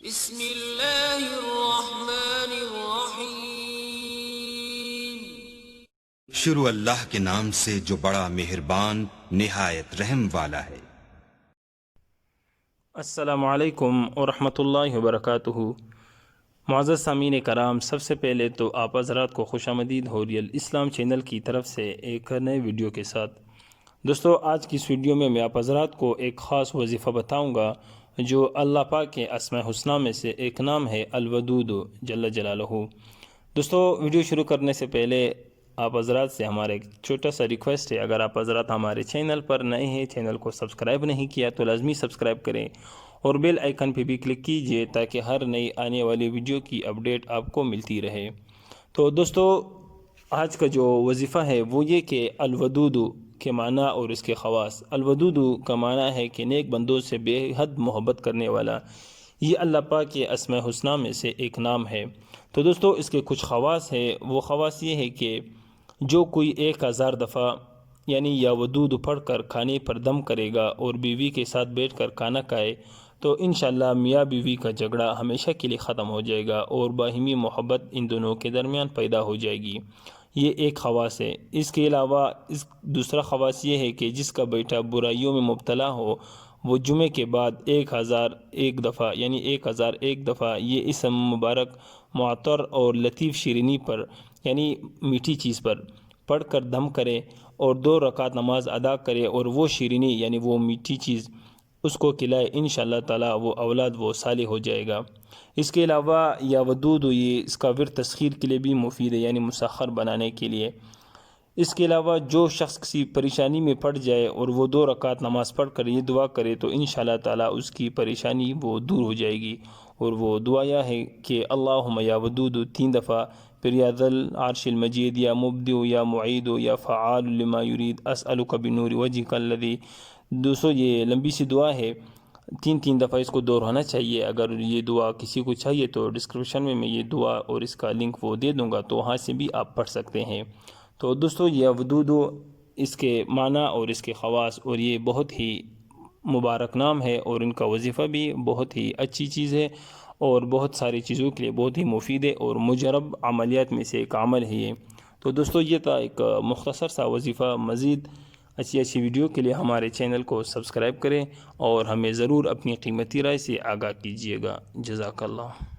بسم اللہ الرحمن الرحیم۔ شروع اللہ کے نام سے جو بڑا مہربان نہایت رحم والا ہے۔ السلام علیکم ورحمۃ اللہ وبرکاتہ۔ معزز سامعین کرام، سب سے پہلے تو آپ حضرات کو خوش آمدید حوریل اسلام چینل کی طرف سے ایک نئے ویڈیو کے ساتھ۔ دوستو، آج کی اس ویڈیو میں آپ حضرات کو ایک خاص وظیفہ بتاؤں گا جو اللہ پاک کے اسماء الحسنی میں سے ایک نام ہے الودود جل جلالہ۔ دوستو، ویڈیو شروع کرنے سے پہلے آپ حضرات سے ہمارا ایک چھوٹا سا ریکویسٹ ہے، اگر آپ حضرات ہمارے چینل پر نئے ہیں، چینل کو سبسکرائب نہیں کیا تو لازمی سبسکرائب کریں اور بیل آئیکن پہ بھی کلک کیجئے تاکہ ہر نئی آنے والی ویڈیو کی اپڈیٹ آپ کو ملتی رہے۔ تو دوستو، آج کا جو وظیفہ ہے وہ یہ کہ الودود کے معنی اور اس کے خواص۔ الودود کا معنی ہے کہ نیک بندوں سے بے حد محبت کرنے والا۔ یہ اللہ پاک کے اسماء الحسنی میں سے ایک نام ہے۔ تو دوستو، اس کے کچھ خواص ہے۔ وہ خواص یہ ہے کہ جو کوئی 1000 دفعہ یعنی یا ودود پڑھ کر کھانے پر دم کرے گا اور بیوی کے ساتھ بیٹھ کر کھانا کھائے تو انشاءاللہ میاں بیوی کا جھگڑا ہمیشہ کے لیے ختم ہو جائے گا اور باہمی محبت ان دونوں کے درمیان پیدا ہو جائے گی۔ یہ ایک خواص ہے۔ اس کے علاوہ دوسرا خواص یہ ہے کہ جس کا بیٹا برائیوں میں مبتلا ہو وہ جمعے کے بعد 1001 دفعہ یعنی 1001 دفعہ یہ اسم مبارک معطر اور لطیف شیرینی پر یعنی میٹھی چیز پر پڑھ کر دم کرے اور 2 رکعت نماز ادا کرے اور وہ شیرینی یعنی وہ میٹھی چیز اس کو کھلائے، انشاءاللہ تعالی وہ اولاد وہ صالح ہو جائے گا۔ اس کے علاوہ یا ودود یہ اس کا ورد تسخیر کے لیے بھی مفید ہے، یعنی مسخر بنانے کے لیے۔ اس کے علاوہ جو شخص کسی پریشانی میں پڑ جائے اور وہ 2 رکعت نماز پڑھ کر یہ دعا کرے تو انشاءاللہ تعالی اس کی پریشانی وہ دور ہو جائے گی۔ اور وہ دعا یہ ہے کہ اللہم یا ودود 3 دفعہ، پھر یا ذا العرش المجید یا مبدع یا معید یا فعال لما یرید اسألک بنور وجہک الذی۔ دوستو، یہ لمبی سی دعا ہے، 3 دفعہ اس کو دہرانا چاہیے۔ اگر یہ دعا کسی کو چاہیے تو ڈسکرپشن میں یہ دعا اور اس کا لنک وہ دے دوں گا، تو وہاں سے بھی آپ پڑھ سکتے ہیں۔ تو دوستو، یہ ودود اس کے معنی اور اس کے خواص اور یہ بہت ہی مبارک نام ہے اور ان کا وظیفہ بھی بہت ہی اچھی چیز ہے اور بہت ساری چیزوں کے لیے بہت ہی مفید ہے اور مجرب عملیات میں سے ایک عمل ہے یہ۔ تو دوستو، یہ تھا ایک مختصر سا وظیفہ۔ مزید اچھی ویڈیو کے لیے ہمارے چینل کو سبسکرائب کریں اور ہمیں ضرور اپنی قیمتی رائے سے آگاہ کیجیے گا۔ جزاک اللہ۔